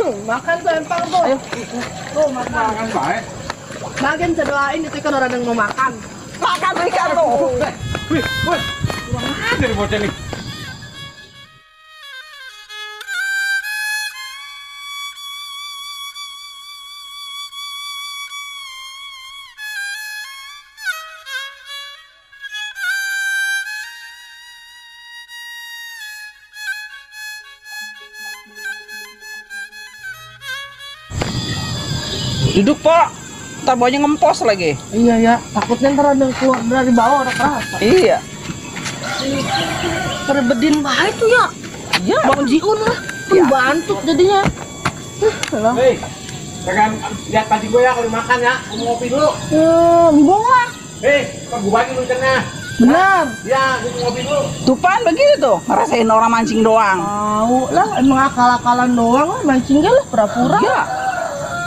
Makan tuh empang tuh. Ayo. Tuh makan. Makan baik. Bagian sedoain itu kan orang yang mau makan. Makan ikan tuh. Wih, kurang ajar bocah nih. Duduk, Pak. Ntar baunya ngempos lagi. Iya ya, takutnya ntar ada yang keluar dari bawah ada kerasa. Iya. Perbedin baik tuh ya. Iya. Bang Jiun lah. Ya. Bantu jadinya. Salah. Hei, jangan lihat tadi gue ya kalau makan ya. Mau ngopi dulu. Mbong lah. Hei, kan gue bagi lu ikannya. Benar. Ya, gue mau ngopi dulu. Tupan begitu tuh, ngerasain orang mancing doang. Tahu lah, emang akal-akalan doang lah mancingnya lah pura-pura. Iya.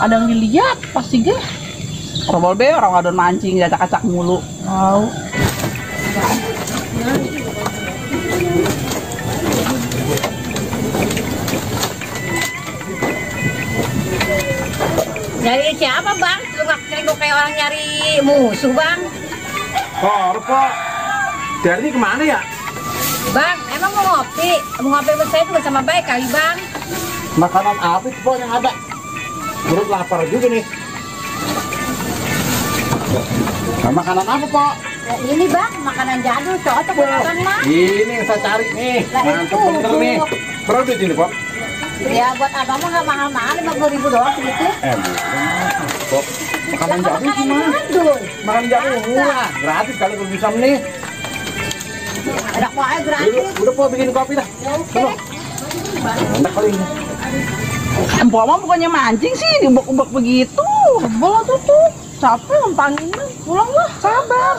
Ada yang dilihat pasti gak. Robol be orang adon mancing acak-acak mulu. Tahu. Nyari siapa bang? Lu nggak nengok kayak orang nyari musuh bang? Pak. Dari kemana ya? Bang, emang mau ngopi? Mau ngopi sama saya juga sama baik kali bang? Makanan apa itu Pak yang ada? Perut lapar juga nih. Nah, makanan apa Pak? Ya, ini bang, makanan jadul cocok buat makan mah. Ini yang saya cari nih. Lah, Mantap itu. bener nih. Berapa duit ini Pak? Ya buat abang mah nggak mahal-mahal, 50.000 doang segitu. Pak. Makanan jadul Makanan gimana? jadul. Makanan jadul murah, gratis kalau bisa nih. Ada kuahnya gratis. Udah Pak bikin kopi dah. Ya oke. Enak kali ini. Empok mah bukannya mancing sih, diubek-ubek begitu. Sebel tuh. Capek ngempangin pulang lah. Sabar.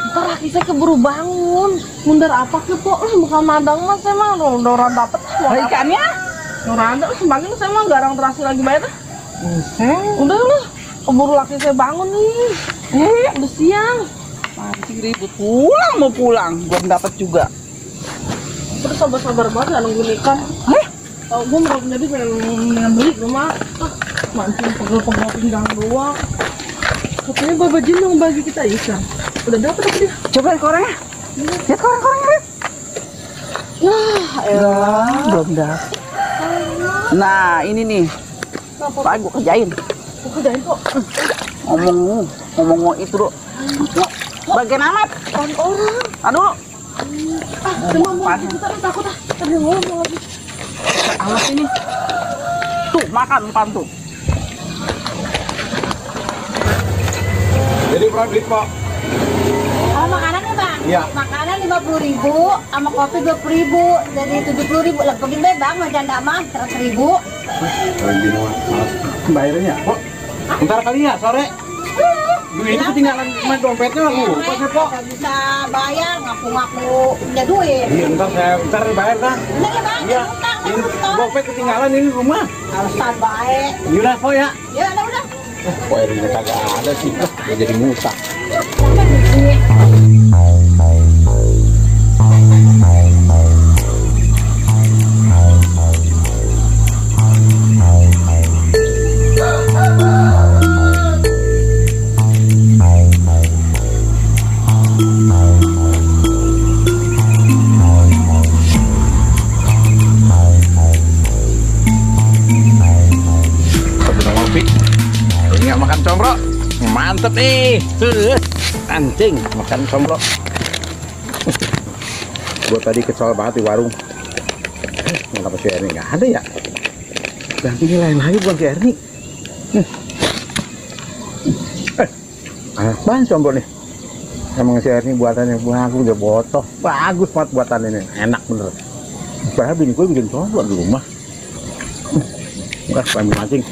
Ntar laki saya keburu bangun. Mundar apa ke pok lah bukan madang mas saya mah udah orang dapet. Oh, ikannya? Orang ada semakin saya mah garang terasi lagi bayar. Udah lah. Keburu laki saya bangun nih. Udah siang. Mancing ribut. Mau pulang. Belum dapat juga. Terus sabar-sabar banget gak nungguin ikan. Tau gue meraup jadi pengen beli rumah. Mancing pegel-pegel pinggang doang. Katanya Baba Jin yang bagi kita ikan. Udah dapet apa dia? Coba lihat korengnya. Lihat koreng-korengnya, Rip. Belum dapet. Nah, ini nih. Pak, gue kerjain. Gue kerjain kok. Ngomong itu dulu. Bagian amat. Orang. Aduh. Demam mau kita takut ah. Tadi ngomong lagi. Alas ini. Tuh, makan umpan tuh. Jadi berapa duit Pak? Oh makanan nih bang? Iya. Makanan 50.000, sama kopi 20.000, jadi 70.000. Lah begini deh bang, mau janda mah 100.000. Bayarnya Pak? Ntar kali ya sore. Duit itu ketinggalan cuma dompetnya aku. Lupa saya Pak. Nggak bisa bayar, ngaku-ngaku punya duit. Iya ntar bayar dah. Bener ya bang? Iya. Utang, Ini utang. dompet ketinggalan ini rumah. Alasan baik. Yaudah Pak ya. Ya udah. Kok airnya kagak ada sih. Dia jadi ngutang. Sampai duit. Ini nggak makan combro, mantep nih. Anjing makan combro. Gue tadi kesal banget di warung. Kenapa si Erni nggak ada ya? Ganti ini lain lagi bukan si Erni. Apaan combro nih? Emang si Erni buatannya bagus, udah botoh. Bagus banget buatan ini, enak bener. Padahal bini gue bikin combro di rumah. Enggak, pengen mancing.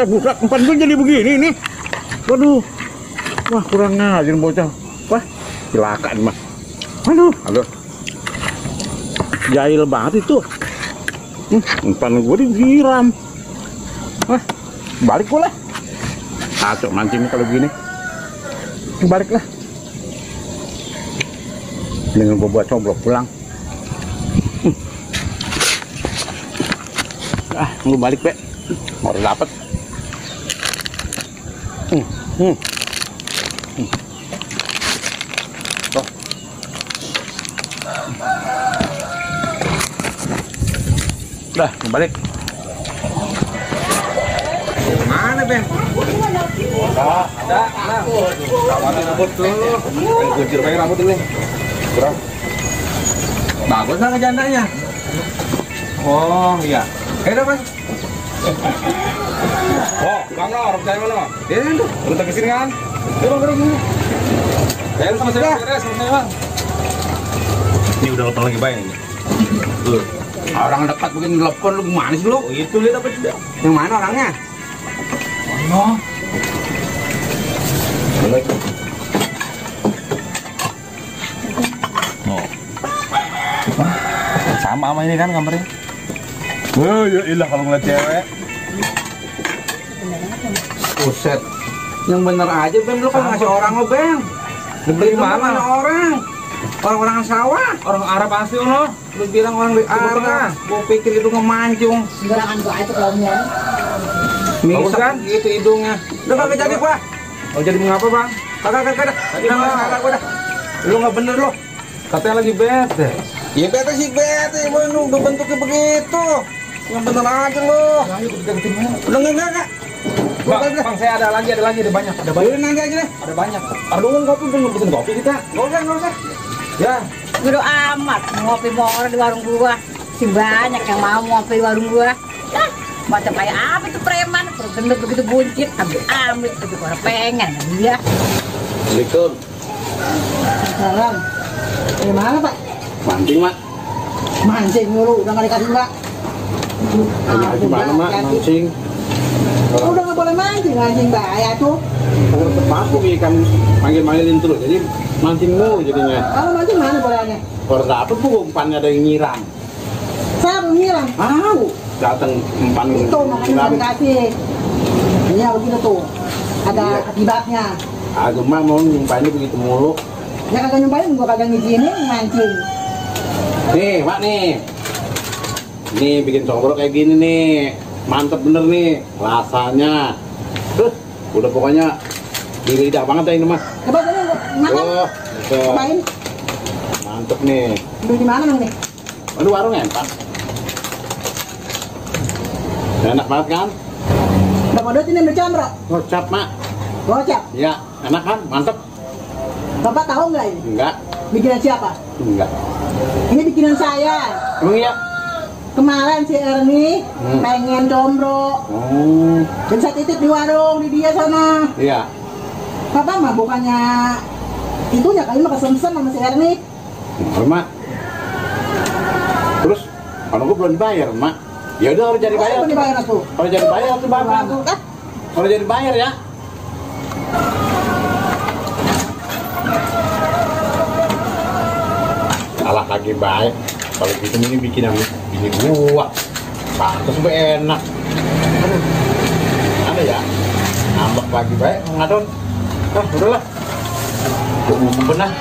Buka umpan gue jadi begini nih. Waduh. Wah, kurang ngajar bocah. Wah, silakan mah. Halo. Jahil banget itu. Umpan gue disiram. Wah, balik gue lah. Kacau mancing kalau begini. Balik lah. Dengan gua buat coblok pulang. Lu balik, Be. Baru dapet. Tuh. Udah, balik. Mana, Ben? Ada. Kawarin rambut dulu. Kuncir pakai rambut ini. Kurang. Bagus lah jandanya. Oh, iya. Udah, Mas. Oh, Bang Lor, dari mana? Ini tuh, udah ke sini kan? Dorong. Beres sama saya, Bang. Ini udah lepas lagi bayang ini. Tuh. Orang dekat bikin telepon lu gimana sih lu? Oh, itu lihat apa juga? Yang mana orangnya? Mana? Oh. Sama ini kan gambarnya. Oh, ya ilah kalau ngeliat cewek. Buset. Yang bener aja, Bang. Lu kan ngasih orang lo, Bang. Dibeli mana orang? Orang-orang sawah. Orang Arab asli lo. Lu bilang orang dari Arab. Gua pikir itu ngemancung. Sembarangan gua itu kelomnya. Bagus kan? Gitu hidungnya. Udah kagak jadi gua. Oh jadi mengapa, Bang? Kagak. Kagak gua dah. Lu nggak bener lo. Katanya lagi bete. Ya bete sih bete. Lu bentuknya begitu. Yang bener aja lo. Udah enggak. Bang, saya ada lagi, ada banyak. Ada banyak. Nanti aja deh. Ada banyak. Aduh, kopi, belum pesen kopi kita. Enggak usah. Ya. Bodo amat, ngopi mau orang di warung gua. Si banyak yang mau ngopi di warung gua. Nah, macam kayak apa tuh preman, gendut begitu buncit, ambil, tapi orang pengen dia. Assalamualaikum. Salam. Dari mana, Pak? Mancing, Mak. Mancing dulu, udah nggak dikasih, Mbak. Gimana, Mak? Mancing. Udah nggak boleh mancing bahaya tuh. Kalau terpaku ikan manggil-manggilin terus, jadi mancing mulu jadinya. Kalau mancing mana bolehnya? Kalau dapet tuh umpannya ada yang nyiram. Saya belum ngilang. Datang umpan Itu makanya nggak dikasih. Iya begitu tuh. Ada Iya. akibatnya. Aku mah mau nyumpainnya begitu mulu. Ya kagak nyumpain, gua kagak ngizinin mancing. Nih, Mak nih. Nih bikin cobrok kayak gini nih. Mantep bener nih rasanya. Udah pokoknya di lidah banget ya ini mah. Coba sini makan. Oh, Cobain. mantep nih. Beli di mana, Mang nih? Aduh warung enak. Enak banget kan? Berapa duit ini beli combro? Gocap, Mak. Gocap. Ya, enak kan? Mantep. Bapak tahu nggak ini? Enggak. Bikinan siapa? Enggak. Ini bikinan saya. Emang iya? Kemarin si Erni pengen combro. Oh, Dan saya titip di warung di dia sana. iya. Papa mah bukannya itunya kali mah kesemsem sama si Erni. Mak. Terus kalau gua belum dibayar, Mak. Ya udah harus jadi bayar. Belum dibayar tuh. Kalau jadi bayar tuh Bapak tuh. Ah, Kalau jadi bayar ya. Salah lagi baik. Kalau gitu ini bikin yang ini gua. Pantas be enak. Aduh. Ada ya. Nambah lagi baik ngadon. Udahlah. Gua mau benah.